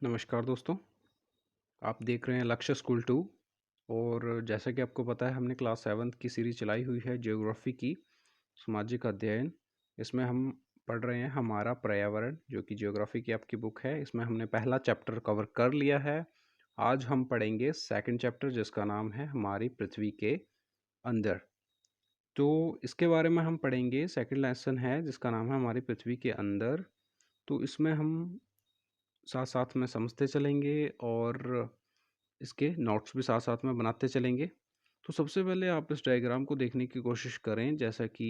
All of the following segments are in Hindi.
नमस्कार दोस्तों, आप देख रहे हैं लक्ष्य स्कूल 2 और जैसा कि आपको पता है हमने क्लास 7th की सीरीज़ चलाई हुई है ज्योग्राफी की सामाजिक अध्ययन। इसमें हम पढ़ रहे हैं हमारा पर्यावरण जो कि ज्योग्राफी की आपकी बुक है। इसमें हमने पहला चैप्टर कवर कर लिया है। आज हम पढ़ेंगे सेकंड चैप्टर जिसका नाम है हमारी पृथ्वी के अंदर। तो इसके बारे में हम पढ़ेंगे। सेकंड लेसन है जिसका नाम है हमारी पृथ्वी के अंदर। तो इसमें हम साथ-साथ में समझते चलेंगे और इसके नोट्स भी साथ-साथ में बनाते चलेंगे। तो सबसे पहले आप इस डायग्राम को देखने की कोशिश करें जैसा कि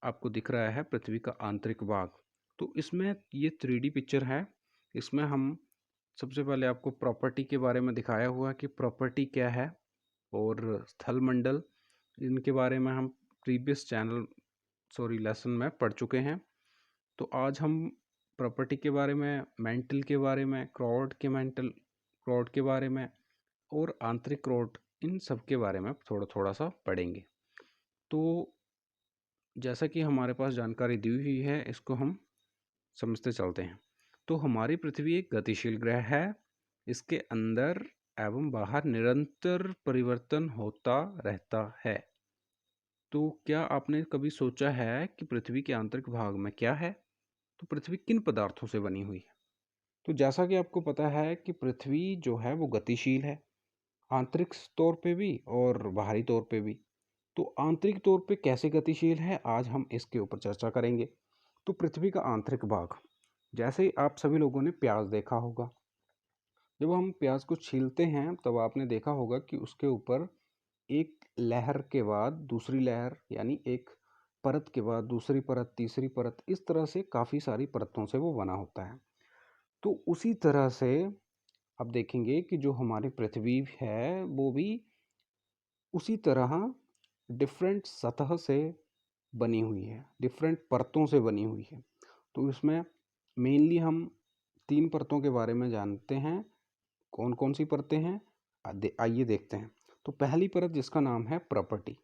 आपको दिख रहा है पृथ्वी का आंतरिक भाग। तो इसमें ये 3D पिक्चर है। इसमें हम सबसे पहले आपको प्रॉपर्टी के बारे में दिखाया हुआ है कि प्रॉपर्टी क्या है और स्थलमंडल इनके बारे में हम प्रीवियस लेसन में पढ़ चुके हैं। तो आज हम प्रॉपर्टी के बारे में, मेंटल के बारे में, क्राउड के बारे में और आंतरिक क्राउड इन सब के बारे में थोड़ा थोड़ा सा पढ़ेंगे। तो जैसा कि हमारे पास जानकारी दी हुई है इसको हम समझते चलते हैं। तो हमारी पृथ्वी एक गतिशील ग्रह है। इसके अंदर एवं बाहर निरंतर परिवर्तन होता रहता है। तो क्या आपने कभी सोचा है कि पृथ्वी के आंतरिक भाग में क्या है? तो पृथ्वी किन पदार्थों से बनी हुई है? तो जैसा कि आपको पता है कि पृथ्वी जो है वो गतिशील है, आंतरिक तौर पे भी और बाहरी तौर पे भी। तो आंतरिक तौर पे कैसे गतिशील है, आज हम इसके ऊपर चर्चा करेंगे। तो पृथ्वी का आंतरिक भाग, जैसे ही आप सभी लोगों ने प्याज देखा होगा। जब हम प्याज को छीलते हैं तब आपने देखा होगा कि उसके ऊपर एक लहर के बाद दूसरी लहर, यानी एक परत के बाद दूसरी परत, तीसरी परत, इस तरह से काफ़ी सारी परतों से वो बना होता है। तो उसी तरह से आप देखेंगे कि जो हमारी पृथ्वी है वो भी उसी तरह डिफरेंट सतह से बनी हुई है, डिफरेंट परतों से बनी हुई है। तो इसमें मेनली हम 3 परतों के बारे में जानते हैं। कौन कौन सी परतें हैं, आइए देखते हैं। तो पहली परत जिसका नाम है प्रॉपर्टी।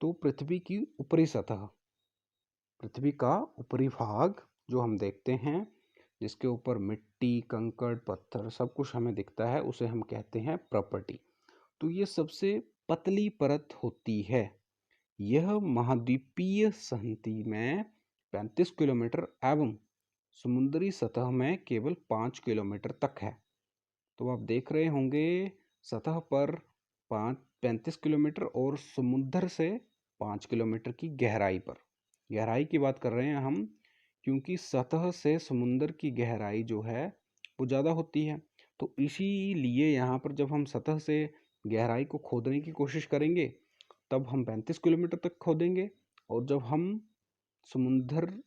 तो पृथ्वी की ऊपरी सतह, पृथ्वी का ऊपरी भाग जो हम देखते हैं, जिसके ऊपर मिट्टी, कंकड़, पत्थर सब कुछ हमें दिखता है, उसे हम कहते हैं प्रॉपर्टी। तो ये सबसे पतली परत होती है। यह महाद्वीपीय संहति में 35 किलोमीटर एवं समुद्री सतह में केवल 5 किलोमीटर तक है। तो आप देख रहे होंगे सतह पर 35 किलोमीटर और समुद्र से 5 किलोमीटर की गहराई पर। गहराई की बात कर रहे हैं हम, क्योंकि सतह से समुद्र की गहराई जो है वो ज़्यादा होती है। तो इसीलिए यहाँ पर जब हम सतह से गहराई को खोदने की कोशिश करेंगे तब हम 35 किलोमीटर तक खोदेंगे, और जब हम समुद्र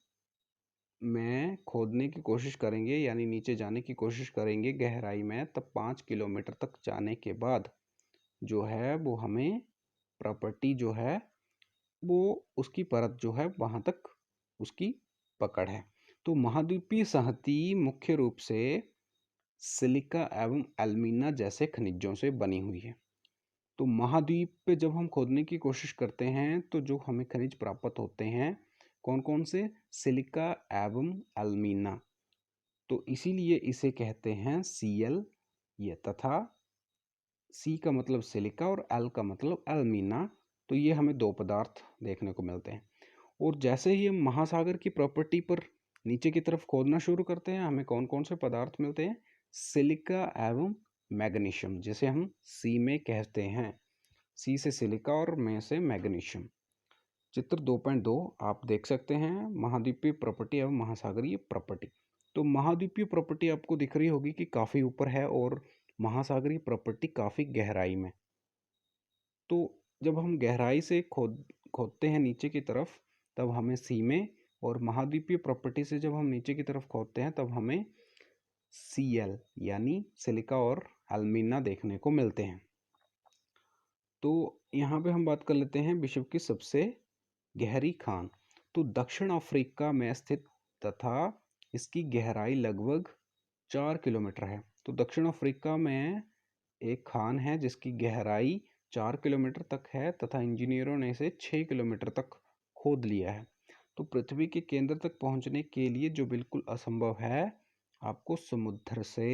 में खोदने की कोशिश करेंगे यानी नीचे जाने की कोशिश करेंगे गहराई में, तब 5 किलोमीटर तक जाने के बाद जो है वो हमें प्रॉपर्टी जो है वो उसकी परत जो है वहाँ तक उसकी पकड़ है। तो महाद्वीपीय संहति मुख्य रूप से सिलिका एवं एल्मीना जैसे खनिजों से बनी हुई है। तो महाद्वीप पे जब हम खोदने की कोशिश करते हैं तो जो हमें खनिज प्राप्त होते हैं, कौन कौन से? सिलिका एवं एल्मीना। तो इसीलिए इसे कहते हैं सीएल। ये तथा सी का मतलब सिलिका और एल का मतलब एल्मीना। तो ये हमें दो पदार्थ देखने को मिलते हैं। और जैसे ही हम महासागर की प्रॉपर्टी पर नीचे की तरफ खोदना शुरू करते हैं, हमें कौन कौन से पदार्थ मिलते हैं? सिलिका एवं मैग्नीशियम, जिसे हम सी में कहते हैं। सी से सिलिका और में से मैग्नीशियम। चित्र 2.2 आप देख सकते हैं, महाद्वीपीय प्रॉपर्टी एवं महासागरीय प्रॉपर्टी। तो महाद्वीपीय प्रॉपर्टी आपको दिख रही होगी कि काफ़ी ऊपर है और महासागरीय प्रॉपर्टी काफ़ी गहराई में। तो जब हम गहराई से खोदते हैं नीचे की तरफ तब हमें सी में, और महाद्वीपीय प्रॉपर्टी से जब हम नीचे की तरफ खोदते हैं तब हमें सीएल यानी सिलिका और एल्मीना देखने को मिलते हैं। तो यहाँ पे हम बात कर लेते हैं विश्व की सबसे गहरी खान। तो दक्षिण अफ्रीका में स्थित तथा इसकी गहराई लगभग 4 किलोमीटर है। तो दक्षिण अफ्रीका में एक खान है जिसकी गहराई 4 किलोमीटर तक है तथा इंजीनियरों ने इसे 6 किलोमीटर तक खोद लिया है। तो पृथ्वी के केंद्र तक पहुंचने के लिए जो बिल्कुल असंभव है, आपको समुद्र से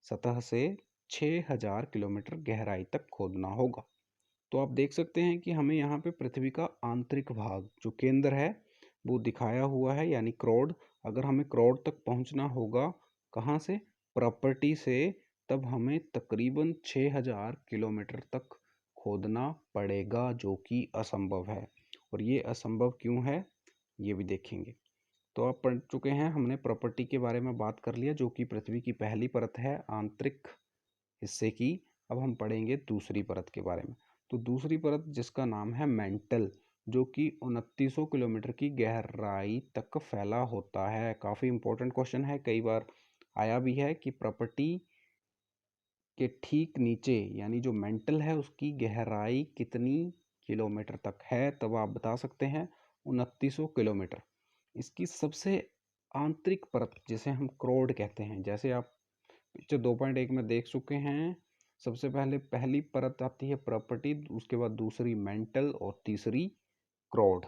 सतह से 6000 किलोमीटर गहराई तक खोदना होगा। तो आप देख सकते हैं कि हमें यहाँ पे पृथ्वी का आंतरिक भाग जो केंद्र है वो दिखाया हुआ है, यानी क्रोड। अगर हमें क्रोड तक पहुँचना होगा कहाँ से? प्रॉपर्टी से, तब हमें तकरीबन 6000 किलोमीटर तक खोदना पड़ेगा, जो कि असंभव है। और ये असंभव क्यों है ये भी देखेंगे। तो आप पढ़ चुके हैं, हमने प्रॉपर्टी के बारे में बात कर लिया, जो कि पृथ्वी की पहली परत है आंतरिक हिस्से की। अब हम पढ़ेंगे दूसरी परत के बारे में। तो दूसरी परत जिसका नाम है मेंटल, जो कि 2900 किलोमीटर की गहराई तक फैला होता है। काफ़ी इंपॉर्टेंट क्वेश्चन है, कई बार आया भी है कि प्रॉपर्टी के ठीक नीचे यानी जो मेंटल है उसकी गहराई कितनी किलोमीटर तक है, तब आप बता सकते हैं 2900 किलोमीटर। इसकी सबसे आंतरिक परत जिसे हम क्रोड कहते हैं, जैसे आप पिक्चर 2.1 में देख चुके हैं, सबसे पहले पहली परत आती है प्रॉपर्टी, उसके बाद दूसरी मेंटल और तीसरी क्रोड।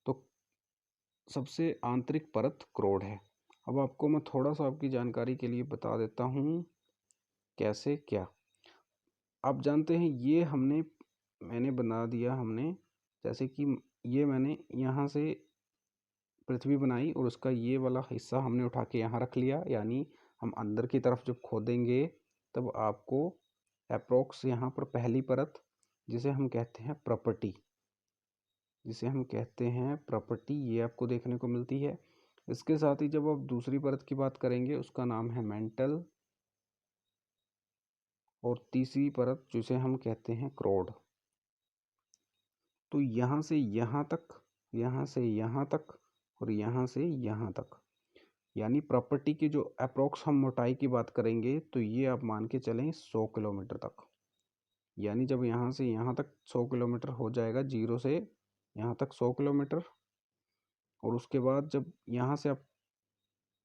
तो सबसे आंतरिक परत क्रोड है। अब आपको मैं थोड़ा सा आपकी जानकारी के लिए बता देता हूँ कैसे क्या। आप जानते हैं ये मैंने बना दिया हमने, जैसे कि ये मैंने यहाँ से पृथ्वी बनाई और उसका ये वाला हिस्सा हमने उठा के यहाँ रख लिया, यानी हम अंदर की तरफ जब खोदेंगे तब आपको अप्रोक्स यहाँ पर पहली परत जिसे हम कहते हैं प्रॉपर्टी, ये आपको देखने को मिलती है। इसके साथ ही जब आप दूसरी परत की बात करेंगे उसका नाम है मेंटल, और तीसरी परत जिसे हम कहते हैं क्रोड। तो यहाँ से यहाँ तक, यहाँ से यहाँ तक और यहाँ से यहाँ तक, यानी प्रॉपर्टी की जो अप्रोक्स हम मोटाई की बात करेंगे तो ये आप मान के चलें 100 किलोमीटर तक। यानी जब यहाँ से यहाँ तक 100 किलोमीटर हो जाएगा, जीरो से यहाँ तक 100 किलोमीटर, और उसके बाद जब यहाँ से आप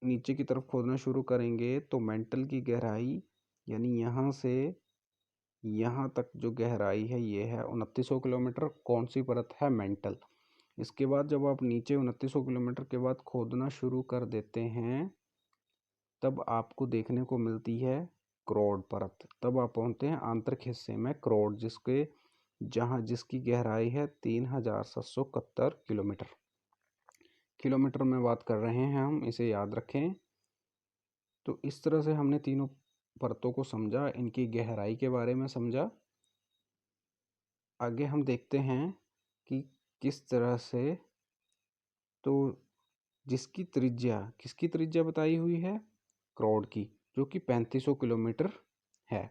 नीचे की तरफ खोदना शुरू करेंगे तो मेंटल की गहराई यानी यहाँ से यहाँ तक जो गहराई है ये है 2900 किलोमीटर। कौन सी परत है? मेंटल। इसके बाद जब आप नीचे 2900 किलोमीटर के बाद खोदना शुरू कर देते हैं तब आपको देखने को मिलती है क्रोड परत। तब आप पहुँचते हैं आंतरिक हिस्से में क्रोड, जिसकी गहराई है 3771 किलोमीटर। किलोमीटर में बात कर रहे हैं हम, इसे याद रखें। तो इस तरह से हमने तीनों परतों को समझा, इनकी गहराई के बारे में समझा। आगे हम देखते हैं कि किस तरह से, तो किसकी त्रिज्या बताई हुई है? क्रोड की, जो कि 3500 किलोमीटर है।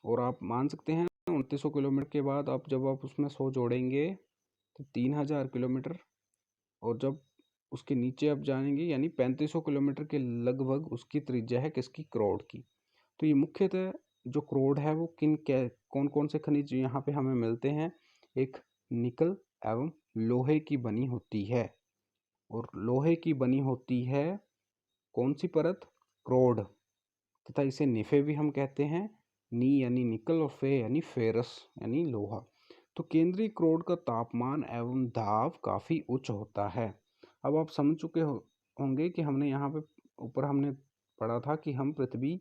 और आप मान सकते हैं 2900 किलोमीटर के बाद जब आप उसमें 100 जोड़ेंगे तो 3000 किलोमीटर, और जब उसके नीचे आप जाएंगे यानी 3500 किलोमीटर के लगभग उसकी त्रिज्या है किसकी? क्रोड की। तो ये मुख्यतः जो क्रोड है वो कौन कौन से खनिज यहाँ पे हमें मिलते हैं? एक निकल एवं लोहे की बनी होती है, और लोहे की बनी होती है कौन सी परत? क्रोड। तथा इसे निफे भी हम कहते हैं, नी यानी निकल और फे यानी फेरस यानी लोहा। तो केंद्रीय क्रोड का तापमान एवं दाब काफ़ी उच्च होता है। अब आप समझ चुके होंगे कि हमने यहाँ पे ऊपर हमने पढ़ा था कि हम पृथ्वी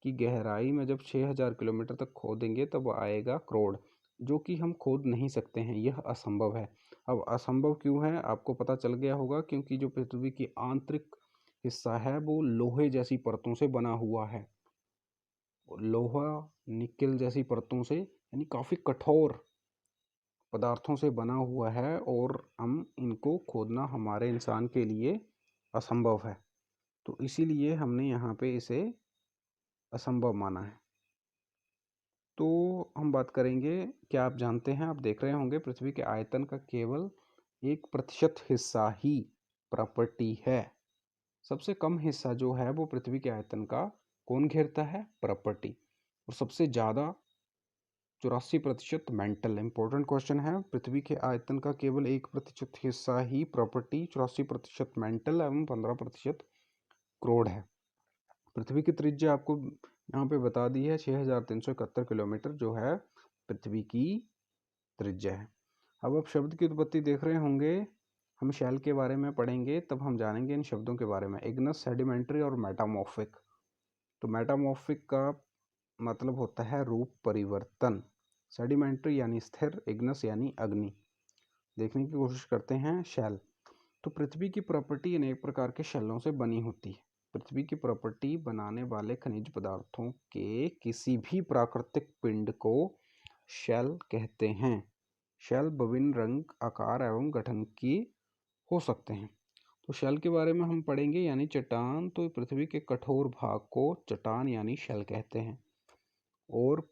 की गहराई में जब 6000 किलोमीटर तक खोदेंगे तब आएगा क्रोड, जो कि हम खोद नहीं सकते हैं, यह असंभव है। अब असंभव क्यों है आपको पता चल गया होगा, क्योंकि जो पृथ्वी की आंतरिक हिस्सा है वो लोहे जैसी परतों से बना हुआ है। लोहा निकेल जैसी परतों से यानी काफ़ी कठोर पदार्थों से बना हुआ है, और हम इनको खोदना हमारे इंसान के लिए असंभव है। तो इसीलिए हमने यहाँ पे इसे असंभव माना है। तो हम बात करेंगे, क्या आप जानते हैं, आप देख रहे होंगे पृथ्वी के आयतन का केवल 1% हिस्सा ही प्रॉपर्टी है। सबसे कम हिस्सा जो है वो पृथ्वी के आयतन का कौन घेरता है? प्रॉपर्टी। और सबसे ज़्यादा 84% मेंटल। इंपॉर्टेंट क्वेश्चन है, पृथ्वी के आयतन का केवल 1% हिस्सा ही प्रॉपर्टी, 84% मेंटल एवं 15% क्रोड है। पृथ्वी की त्रिज्या आपको यहाँ पे बता दी है 6371 किलोमीटर, जो है पृथ्वी की त्रिज्या है। अब आप शब्द की उत्पत्ति देख रहे होंगे, हम शेल के बारे में पढ़ेंगे तब हम जानेंगे इन शब्दों के बारे में, इग्नस, सेडिमेंट्री और मेटामॉर्फिक। तो मेटामॉर्फिक का मतलब होता है रूप परिवर्तन, सेडिमेंट्री यानी स्थिर, इग्नस यानी अग्नि। देखने की कोशिश करते हैं शेल। तो पृथ्वी की प्रॉपर्टी अनेक प्रकार के शेलों से बनी होती है। पृथ्वी की प्रॉपर्टी बनाने वाले खनिज पदार्थों के किसी भी प्राकृतिक पिंड को शेल कहते हैं। शेल विभिन्न रंग, आकार एवं गठन की हो सकते हैं। तो शेल के बारे में हम पढ़ेंगे, यानी चट्टान। तो पृथ्वी के कठोर भाग को चट्टान यानी शेल कहते हैं, और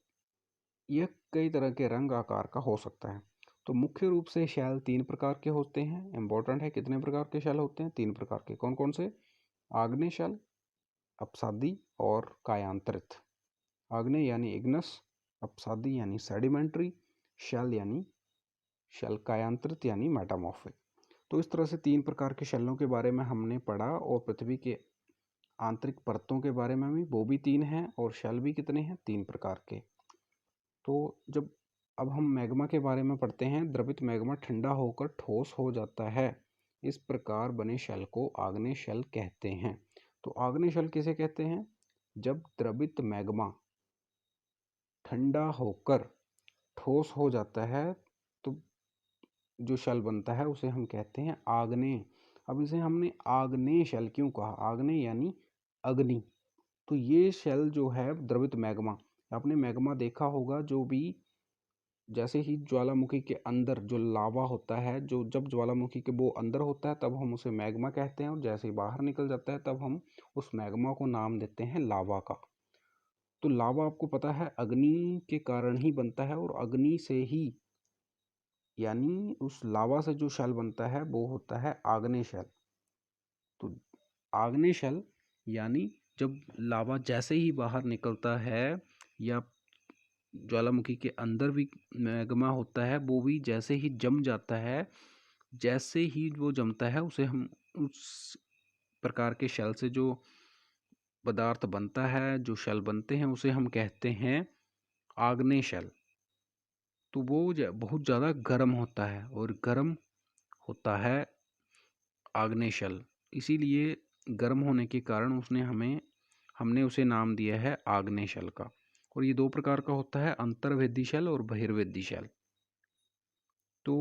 यह कई तरह के रंग आकार का हो सकता है। तो मुख्य रूप से शेल 3 प्रकार के होते हैं। इम्पोर्टेंट है, कितने प्रकार के शेल होते हैं? 3 प्रकार के। कौन कौन से? आग्नेय शेल, अपसादी और कायांतरित। आग्नेय यानी इग्नस, अपसादी यानी सेडिमेंट्री, शेल यानी शेल कायांतरित यानी मेटामॉर्फिक। तो इस तरह से 3 प्रकार के शेलों के बारे में हमने पढ़ा, और पृथ्वी के आंतरिक परतों के बारे में भी, वो भी 3 हैं, और शेल भी कितने हैं? 3 प्रकार के। तो जब अब हम मैग्मा के बारे में पढ़ते हैं। द्रवित मैग्मा ठंडा होकर ठोस हो जाता है। इस प्रकार बने शेल को आग्नेय शेल कहते हैं। तो आग्नेय शेल किसे कहते हैं? जब द्रवित मैग्मा ठंडा होकर ठोस हो जाता है तो जो शेल बनता है उसे हम कहते हैं आग्नेय। अब इसे हमने आग्नेय शेल क्यों कहा? आग्नेय यानी अग्नि। तो ये शेल जो है द्रवित मैग्मा, आपने मैग्मा देखा होगा, जो भी जैसे ही ज्वालामुखी के अंदर जो लावा होता है, जो जब ज्वालामुखी के वो अंदर होता है तब हम उसे मैग्मा कहते हैं, और जैसे ही बाहर निकल जाता है तब हम उस मैग्मा को नाम देते हैं लावा का। तो लावा आपको पता है अग्नि के कारण ही बनता है, और अग्नि से ही, यानी उस लावा से जो शेल बनता है वो होता है आग्नेय शेल। तो आग्नेय शेल यानी जब लावा जैसे ही बाहर निकलता है, या ज्वालामुखी के अंदर भी मैग्मा होता है, वो भी जैसे ही जम जाता है, जैसे ही वो जमता है उसे हम उस प्रकार के शेल से जो पदार्थ बनता है, जो शेल बनते हैं, उसे हम कहते हैं आग्नेय शेल। तो वो बहुत ज़्यादा गर्म होता है, और गर्म होता है आग्नेय शेल। इसीलिए गर्म होने के कारण हमने उसे नाम दिया है आग्नेय शेल का। और ये 2 प्रकार का होता है, अंतर्वेदी शेल और बहिर्वेदी शेल। तो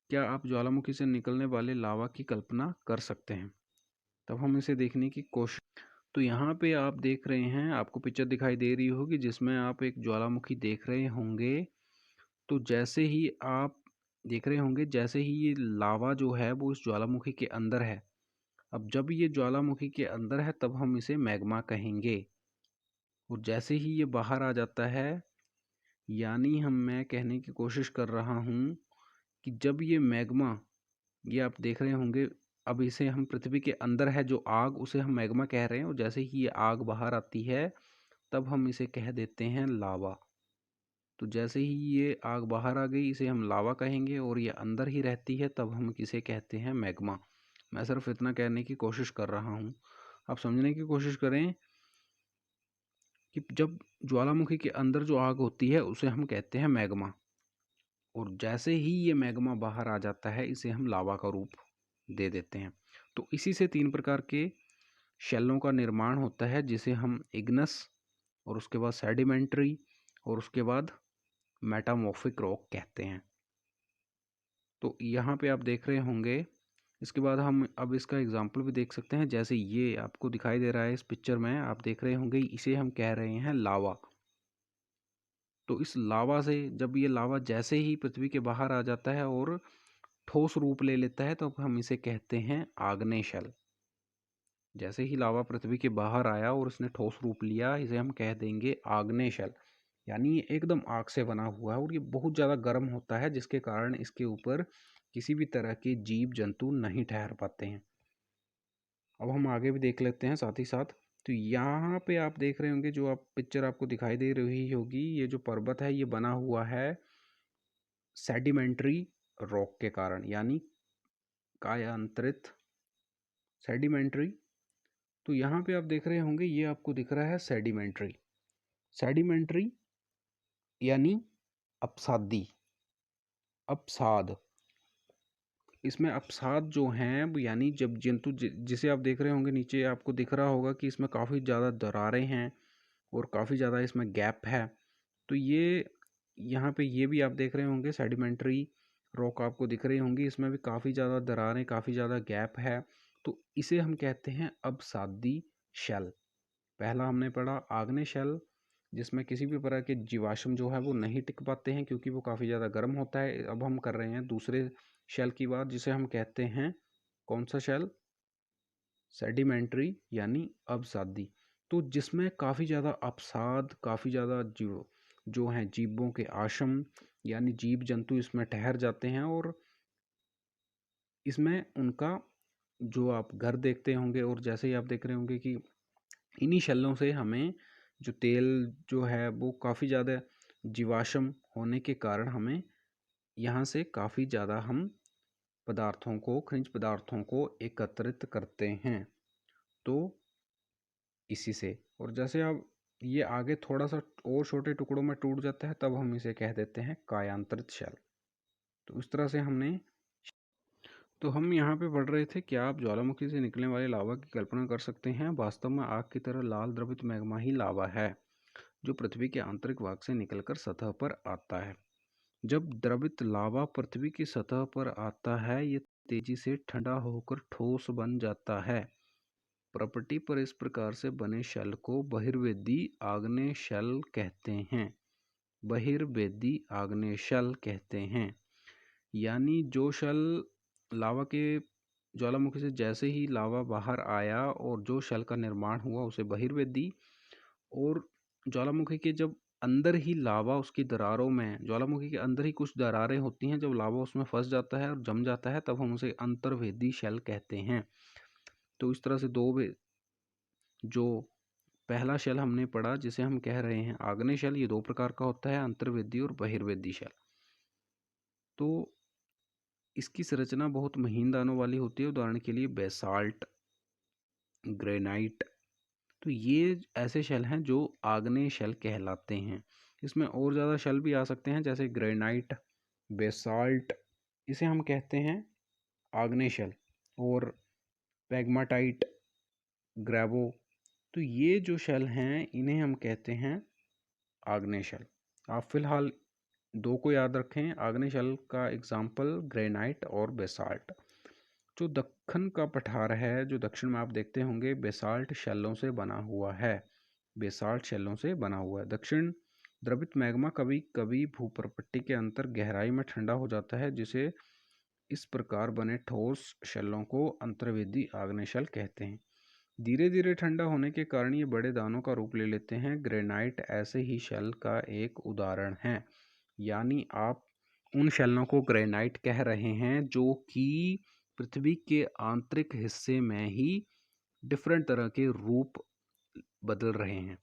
क्या आप ज्वालामुखी से निकलने वाले लावा की कल्पना कर सकते हैं? तब हम इसे देखने की कोशिश। तो यहाँ पे आप देख रहे हैं, आपको पिक्चर दिखाई दे रही होगी जिसमें आप एक ज्वालामुखी देख रहे होंगे। तो जैसे ही आप देख रहे होंगे, जैसे ही ये लावा जो है वो इस ज्वालामुखी के अंदर है। अब जब ये ज्वालामुखी के अंदर है तब हम इसे मैग्मा कहेंगे, और जैसे ही ये बाहर आ जाता है, यानी मैं कहने की कोशिश कर रहा हूँ कि जब ये मैग्मा, ये आप देख रहे होंगे, अब इसे हम पृथ्वी के अंदर है जो आग, उसे हम मैग्मा कह रहे हैं, और जैसे ही ये आग बाहर आती है तब हम इसे कह देते हैं लावा। तो जैसे ही ये आग बाहर आ गई, इसे हम लावा कहेंगे, और ये अंदर ही रहती है तब हम इसे कहते हैं मैग्मा। मैं सिर्फ इतना कहने की कोशिश कर रहा हूँ, आप समझने की कोशिश करें कि जब ज्वालामुखी के अंदर जो आग होती है उसे हम कहते हैं मैग्मा, और जैसे ही ये मैग्मा बाहर आ जाता है इसे हम लावा का रूप दे देते हैं। तो इसी से 3 प्रकार के शेलों का निर्माण होता है, जिसे हम इग्नस, और उसके बाद सेडिमेंट्री, और उसके बाद मेटामॉर्फिक रॉक कहते हैं। तो यहाँ पे आप देख रहे होंगे, इसके बाद हम अब इसका एग्जाम्पल भी देख सकते हैं। जैसे ये आपको दिखाई दे रहा है इस पिक्चर में, आप देख रहे होंगे, इसे हम कह रहे हैं लावा। तो इस लावा से, जब ये लावा जैसे ही पृथ्वी के बाहर आ जाता है और ठोस रूप ले लेता है, तो हम इसे कहते हैं आग्नेय शेल। जैसे ही लावा पृथ्वी के बाहर आया और इसने ठोस रूप लिया, इसे हम कह देंगे आग्नेय शेल। यानी ये एकदम आग से बना हुआ है, और ये बहुत ज़्यादा गर्म होता है, जिसके कारण इसके ऊपर किसी भी तरह के जीव जंतु नहीं ठहर पाते हैं। अब हम आगे भी देख लेते हैं साथ ही साथ। तो यहाँ पे आप देख रहे होंगे, जो आप पिक्चर आपको दिखाई दे रही होगी, ये जो पर्वत है ये बना हुआ है सेडिमेंट्री रॉक के कारण, यानी कायांतरित सेडिमेंट्री। तो यहाँ पे आप देख रहे होंगे, ये आपको दिख रहा है सेडिमेंट्री। सेडिमेंट्री यानी अपसादी, अपसाद। इसमें अवसाद जो हैं वो यानी जब जंतु जिसे आप देख रहे होंगे नीचे आपको दिख रहा होगा कि इसमें काफ़ी ज़्यादा दरारें हैं और काफ़ी ज़्यादा इसमें गैप है। तो ये यहाँ पे ये भी आप देख रहे होंगे सेडिमेंट्री रॉक आपको दिख रही होंगी, इसमें भी काफ़ी ज़्यादा दरारें, काफ़ी ज़्यादा गैप है। तो इसे हम कहते हैं अवसादी शेल। पहला हमने पढ़ा आग्नेय शेल, जिसमें किसी भी प्रकार के जीवाश्म जो है वो नहीं टिक पाते हैं क्योंकि वो काफ़ी ज़्यादा गर्म होता है। अब हम कर रहे हैं दूसरे शेल की बात, जिसे हम कहते हैं कौन सा शेल? सेडिमेंट्री यानी अवसादी। तो जिसमें काफ़ी ज़्यादा अवसाद, काफ़ी ज़्यादा जो हैं जीवों के आश्रम यानी जीव जंतु इसमें ठहर जाते हैं और इसमें उनका जो आप घर देखते होंगे और जैसे ही आप देख रहे होंगे कि इन्हीं शैलों से हमें जो तेल जो है वो काफ़ी ज़्यादा जीवाश्म होने के कारण हमें यहाँ से काफ़ी ज़्यादा हम पदार्थों को, खनिज पदार्थों को एकत्रित करते हैं। तो इसी से, और जैसे अब ये आगे थोड़ा सा और छोटे टुकड़ों में टूट जाता है तब हम इसे कह देते हैं कायांतरित शेल। तो इस तरह से हमने तो हम यहाँ पे पढ़ रहे थे, क्या आप ज्वालामुखी से निकलने वाले लावा की कल्पना कर सकते हैं? वास्तव में आग की तरह लाल द्रवित मैग्मा ही लावा है जो पृथ्वी के आंतरिक भाग से निकलकर सतह पर आता है। जब द्रवित लावा पृथ्वी की सतह पर आता है ये तेजी से ठंडा होकर ठोस बन जाता है। प्रॉपर्टी पर इस प्रकार से बने शेल को बहिर्वेदी आग्नेय शेल कहते हैं। बहिर्वेदी आग्नेय शेल कहते हैं। यानी जो शेल लावा के ज्वालामुखी से जैसे ही लावा बाहर आया और जो शेल का निर्माण हुआ उसे बहिर्वेदी, और ज्वालामुखी के जब अंदर ही लावा उसकी दरारों में, ज्वालामुखी के अंदर ही कुछ दरारें होती हैं, जब लावा उसमें फंस जाता है और जम जाता है तब हम उसे अंतर्वेदी शेल कहते हैं। तो इस तरह से जो पहला शेल हमने पढ़ा जिसे हम कह रहे हैं आग्नेय शेल, ये दो प्रकार का होता है, अंतर्वेदी और बहिर्वेदी शेल। तो इसकी संरचना बहुत महीन दानों वाली होती है, उदाहरण के लिए बेसाल्ट, ग्रेनाइट। तो ये ऐसे शेल हैं जो आग्नेय शेल कहलाते हैं। इसमें और ज़्यादा शेल भी आ सकते हैं जैसे ग्रेनाइट, बेसाल्ट, इसे हम कहते हैं आग्नेय शेल, और पैग्माटाइट, ग्रेवो। तो ये जो शेल हैं इन्हें हम कहते हैं आग्नेय शेल। आप फिलहाल दो को याद रखें, आग्नेय शेल का एग्जाम्पल ग्रेनाइट और बेसाल्ट। जो दक्कन का पठार है, जो दक्षिण में आप देखते होंगे, बेसाल्ट शेलों से बना हुआ है। बेसाल्ट शेलों से बना हुआ है। दक्षिण द्रवित मैग्मा कभी कभी भूप्रपट्टी के अंतर गहराई में ठंडा हो जाता है, जिसे इस प्रकार बने ठोस शेलों को अंतर्वेदी आग्नेय शेल कहते हैं। धीरे धीरे ठंडा होने के कारण ये बड़े दानों का रूप ले लेते हैं। ग्रेनाइट ऐसे ही शेल का एक उदाहरण है। यानी आप उन शेलों को ग्रेनाइट कह रहे हैं जो कि पृथ्वी के आंतरिक हिस्से में ही डिफरेंट तरह के रूप बदल रहे हैं,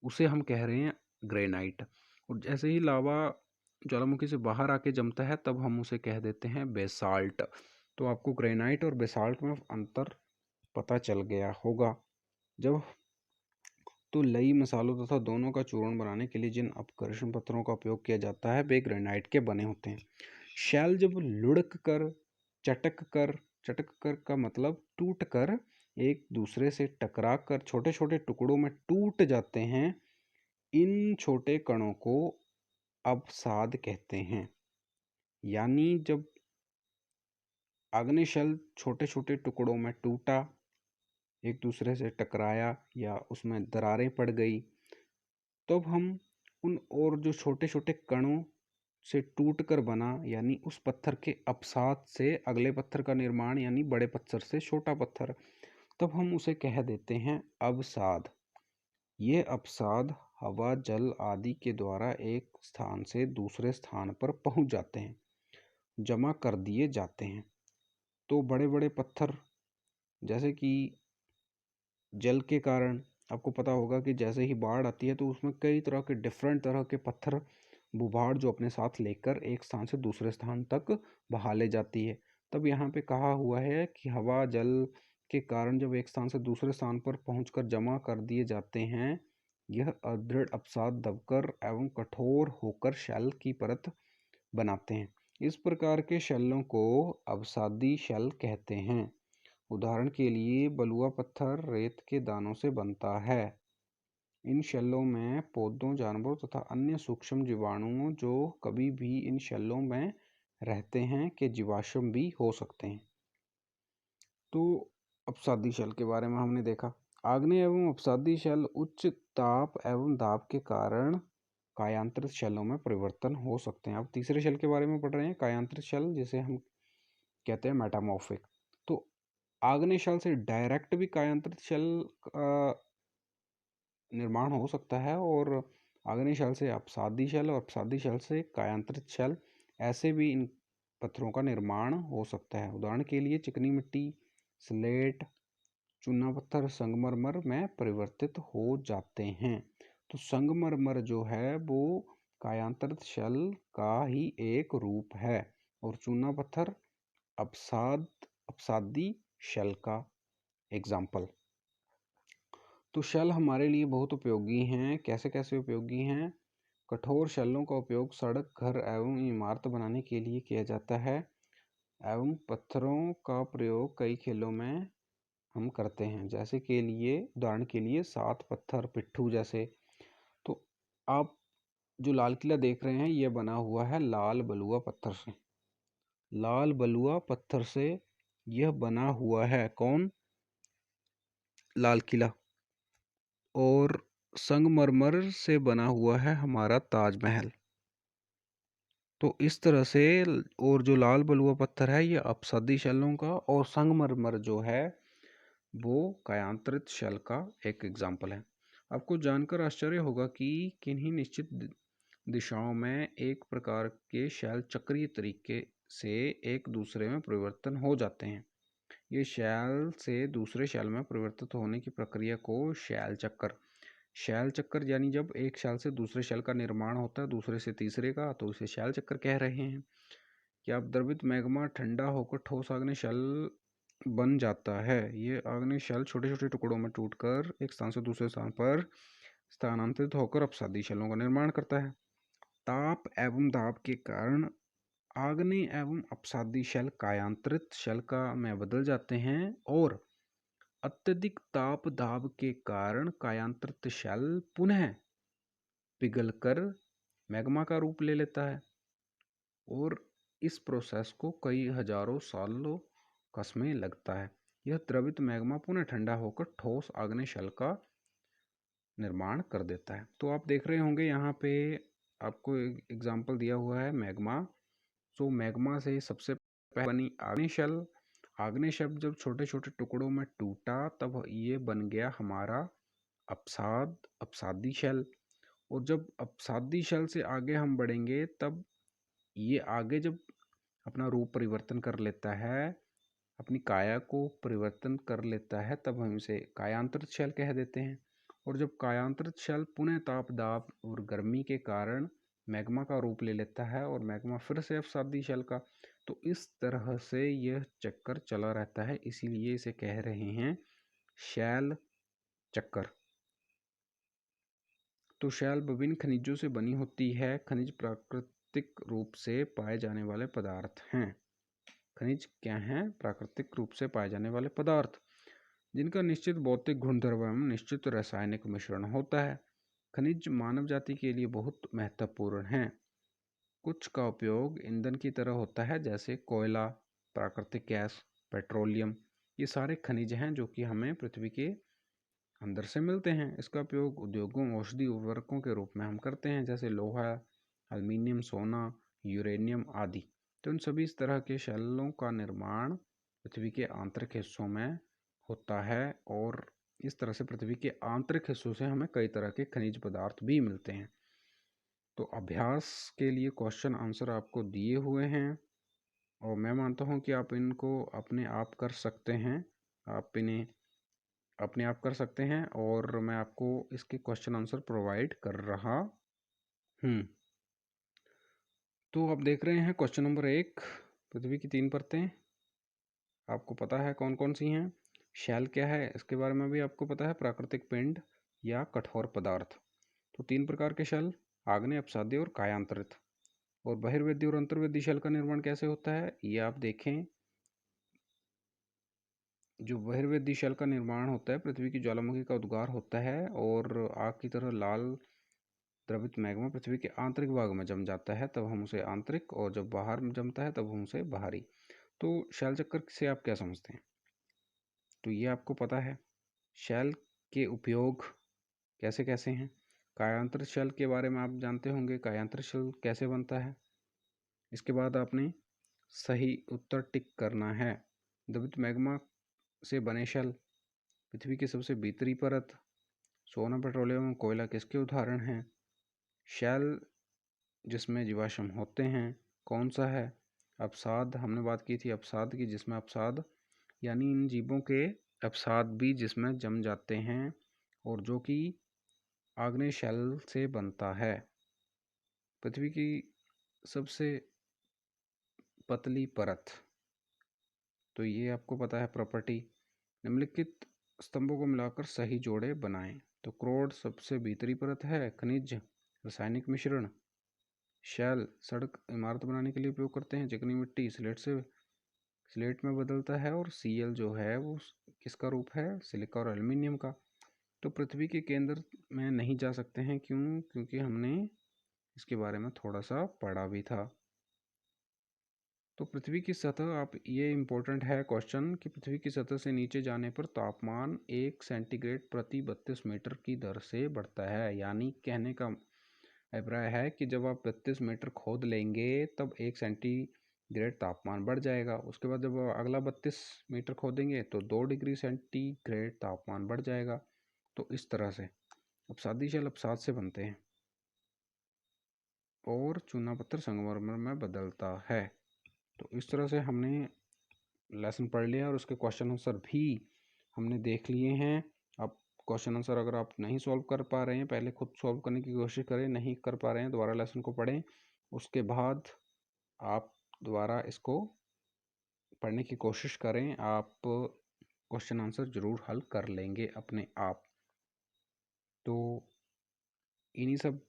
उसे हम कह रहे हैं ग्रेनाइट। और जैसे ही लावा ज्वालामुखी से बाहर आके जमता है तब हम उसे कह देते हैं बेसाल्ट। तो आपको ग्रेनाइट और बेसाल्ट में अंतर पता चल गया होगा। जब तो लई मसालों तथा दोनों का चूर्ण बनाने के लिए जिन अपघर्षण पत्थरों का उपयोग किया जाता है वे ग्रेनाइट के बने होते हैं। शैल जब लुढ़क कर, चटक कर का मतलब टूट कर, एक दूसरे से टकरा कर छोटे छोटे टुकड़ों में टूट जाते हैं, इन छोटे कणों को अवसाद कहते हैं। यानी जब अग्निशल छोटे छोटे टुकड़ों में टूटा, एक दूसरे से टकराया या उसमें दरारें पड़ गई, तब हम उन और जो छोटे छोटे कणों से टूट कर बना यानी उस पत्थर के अपसाद से अगले पत्थर का निर्माण यानी बड़े पत्थर से छोटा पत्थर, तब हम उसे कह देते हैं अवसाद। ये अवसाद हवा, जल आदि के द्वारा एक स्थान से दूसरे स्थान पर पहुंच जाते हैं, जमा कर दिए जाते हैं। तो बड़े बड़े पत्थर जैसे कि जल के कारण आपको पता होगा कि जैसे ही बाढ़ आती है तो उसमें कई तरह के डिफरेंट तरह के पत्थर भूभाड़ जो अपने साथ लेकर एक स्थान से दूसरे स्थान तक बहा ले जाती है। तब यहाँ पे कहा हुआ है कि हवा जल के कारण जब एक स्थान से दूसरे स्थान पर पहुंचकर जमा कर दिए जाते हैं, यह अदृढ़ अवसाद दबकर एवं कठोर होकर शैल की परत बनाते हैं। इस प्रकार के शेलों को अवसादी शेल कहते हैं। उदाहरण के लिए बलुआ पत्थर रेत के दानों से बनता है। इन शेलों में पौधों, जानवरों तथा अन्य सूक्ष्म जीवाणुओं जो कभी भी इन शेलों में रहते हैं के जीवाश्म भी हो सकते हैं। तो अपसादी शेल के बारे में हमने देखा। आग्नेय एवं अपसादी शेल उच्च ताप एवं दाब के कारण कायांतरित शेलों में परिवर्तन हो सकते हैं। अब तीसरे शेल के बारे में पढ़ रहे हैं, कायांतरित शेल, जिसे हम कहते हैं मेटामॉर्फिक। तो आग्नेय शेल से डायरेक्ट भी कायांतरित शेल का निर्माण हो सकता है, और आग्नेय शेल से अपसादी शेल और अपसादी शेल से कायांतरित शेल, ऐसे भी इन पत्थरों का निर्माण हो सकता है। उदाहरण के लिए चिकनी मिट्टी, स्लेट, चूना पत्थर संगमरमर में परिवर्तित हो जाते हैं। तो संगमरमर जो है वो कायांतरित शेल का ही एक रूप है, और चूना पत्थर अपसादी शेल का एग्जाम्पल। तो शेल हमारे लिए बहुत उपयोगी हैं। कैसे कैसे उपयोगी हैं? कठोर शेलों का उपयोग सड़क, घर एवं इमारत बनाने के लिए किया जाता है, एवं पत्थरों का प्रयोग कई खेलों में हम करते हैं। जैसे के लिए, उदाहरण के लिए 7 पत्थर पिट्ठू जैसे। तो आप जो लाल किला देख रहे हैं, यह बना हुआ है लाल बलुआ पत्थर से। लाल बलुआ पत्थर से यह बना हुआ है कौन? लाल किला। और संगमरमर से बना हुआ है हमारा ताजमहल। तो इस तरह से, और जो लाल बलुआ पत्थर है ये अपसादी शेलों का, और संगमरमर जो है वो कायांतरित शेल का एक एग्जाम्पल है। आपको जानकर आश्चर्य होगा कि किन्हीं निश्चित दिशाओं में एक प्रकार के शेल चक्रीय तरीके से एक दूसरे में परिवर्तन हो जाते हैं। ये शेल से दूसरे शेल में परिवर्तित होने की प्रक्रिया को शैल चक्कर यानी जब एक शैल से दूसरे शैल का निर्माण होता है, दूसरे से तीसरे का, तो इसे शैल चक्कर कह रहे हैं। कि अब द्रवित मैग्मा ठंडा होकर ठोस आग्नेय शेल बन जाता है। ये आग्नेय शेल छोटे छोटे टुकड़ों में टूटकर एक स्थान से दूसरे स्थान पर स्थानांतरित होकर अपसादी शेलों का निर्माण करता है। ताप एवं दाब के कारण आग्नेय एवं अपसादी शेल कायांतरित शेल का में बदल जाते हैं, और अत्यधिक ताप दाब के कारण कायांतरित शेल पुनः पिघलकर मैग्मा का रूप ले लेता है, और इस प्रोसेस को कई हजारों सालों का समय लगता है। यह द्रवित मैग्मा पुनः ठंडा होकर ठोस आग्नेय शेल का निर्माण कर देता है। तो आप देख रहे होंगे यहाँ पे आपको एग्जाम्पल दिया हुआ है मैग्मा। तो मैग्मा से सबसे पहले बनी आग्नेय शेल। आग्नेय शेल जब छोटे छोटे टुकड़ों में टूटा तब ये बन गया हमारा अपसादी शेल। और जब अपसादी शेल से आगे हम बढ़ेंगे तब ये आगे जब अपना रूप परिवर्तन कर लेता है, अपनी काया को परिवर्तन कर लेता है, तब हम इसे कायांतरित शेल कह देते हैं। और जब कायांतरित शेल पुनः ताप दाब और गर्मी के कारण मैग्मा का रूप ले लेता है, और मैग्मा फिर से अपसादी शेल का, तो इस तरह से यह चक्कर चला रहता है, इसीलिए इसे कह रहे हैं शेल चक्कर। तो शेल विभिन्न खनिजों से बनी होती है। खनिज प्राकृतिक रूप से पाए जाने वाले पदार्थ हैं। खनिज क्या हैं? प्राकृतिक रूप से पाए जाने वाले पदार्थ जिनका निश्चित भौतिक गुणधर्म एवं निश्चित रासायनिक मिश्रण होता है। खनिज मानव जाति के लिए बहुत महत्वपूर्ण हैं। कुछ का उपयोग ईंधन की तरह होता है, जैसे कोयला, प्राकृतिक गैस, पेट्रोलियम। ये सारे खनिज हैं जो कि हमें पृथ्वी के अंदर से मिलते हैं। इसका उपयोग उद्योगों, औषधि उर्वरकों के रूप में हम करते हैं, जैसे लोहा, एल्युमिनियम, सोना, यूरेनियम आदि। तो इन सभी इस तरह के शेलों का निर्माण पृथ्वी के आंतरिक हिस्सों में होता है, और इस तरह से पृथ्वी के आंतरिक हिस्सों से हमें कई तरह के खनिज पदार्थ भी मिलते हैं। तो अभ्यास के लिए क्वेश्चन आंसर आपको दिए हुए हैं, और मैं मानता हूँ कि आप इनको अपने आप कर सकते हैं। आप इन्हें अपने आप कर सकते हैं, और मैं आपको इसके क्वेश्चन आंसर प्रोवाइड कर रहा हूँ। तो आप देख रहे हैं क्वेश्चन नंबर 1, पृथ्वी की 3 परतें आपको पता है कौन कौन सी हैं। शेल क्या है इसके बारे में भी आपको पता है, प्राकृतिक पिंड या कठोर पदार्थ। तो 3 प्रकार के शेल, आग्नेय, अपसादी और कायांतरित। और बहिर्वेदी और अंतर्वेदी शेल का निर्माण कैसे होता है, ये आप देखें। जो बहिर्वेदी शेल का निर्माण होता है, पृथ्वी की ज्वालामुखी का उद्गार होता है और आग की तरह लाल द्रवित मैग्मा पृथ्वी के आंतरिक भाग में जम जाता है, तब हम उसे आंतरिक, और जब बाहर में जमता है तब हम उसे बाहरी। तो शैल चक्कर से आप क्या समझते हैं? तो ये आपको पता है। शैल के उपयोग कैसे कैसे हैं। कायांतर शैल के बारे में आप जानते होंगे, कायांतर शैल कैसे बनता है। इसके बाद आपने सही उत्तर टिक करना है। द्रवित मैग्मा से बने शैल, पृथ्वी की सबसे भीतरी परत, सोना, पेट्रोलियम, कोयला किसके उदाहरण हैं। शैल जिसमें जीवाश्म होते हैं कौन सा है। अवसाद, हमने बात की थी अवसाद की, जिसमें अवसाद यानी इन जीवों के अवसाद भी जिसमें जम जाते हैं और जो कि आग्नेय शैल से बनता है। पृथ्वी की सबसे पतली परत, तो ये आपको पता है प्रॉपर्टी। निम्नलिखित स्तंभों को मिलाकर सही जोड़े बनाएं। तो क्रोड सबसे भीतरी परत है। खनिज, रासायनिक मिश्रण। शैल सड़क इमारत बनाने के लिए उपयोग करते हैं। चिकनी मिट्टी स्लेट में बदलता है। और Cl जो है वो किसका रूप है, सिलिका और एल्युमिनियम का। तो पृथ्वी के केंद्र में नहीं जा सकते हैं, क्यों? क्योंकि हमने इसके बारे में थोड़ा सा पढ़ा भी था। तो पृथ्वी की सतह, आप ये इम्पोर्टेंट है क्वेश्चन कि पृथ्वी की सतह से नीचे जाने पर तापमान 1 सेंटीग्रेड प्रति 32 मीटर की दर से बढ़ता है। यानी कहने का अभिप्राय है कि जब आप 32 मीटर खोद लेंगे तब 1 सेंटीग्रेड तापमान बढ़ जाएगा। उसके बाद जब अगला 32 मीटर खोदेंगे तो 2 डिग्री सेंटीग्रेड तापमान बढ़ जाएगा। तो इस तरह से अपसादी शैल अपसाद से बनते हैं और चूना पत्थर संगमरमर में बदलता है। तो इस तरह से हमने लेसन पढ़ लिया और उसके क्वेश्चन आंसर भी हमने देख लिए हैं। अब क्वेश्चन आंसर अगर आप नहीं सॉल्व कर पा रहे हैं, पहले खुद सॉल्व करने की कोशिश करें, नहीं कर पा रहे हैं दोबारा लेसन को पढ़ें। उसके बाद आप दोबारा इसको पढ़ने की कोशिश करें। आप क्वेश्चन आंसर ज़रूर हल कर लेंगे अपने आप। तो इन्हीं सब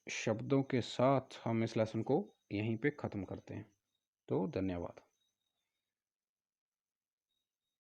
शब्दों के साथ हम इस लेसन को यहीं पे ख़त्म करते हैं। तो धन्यवाद।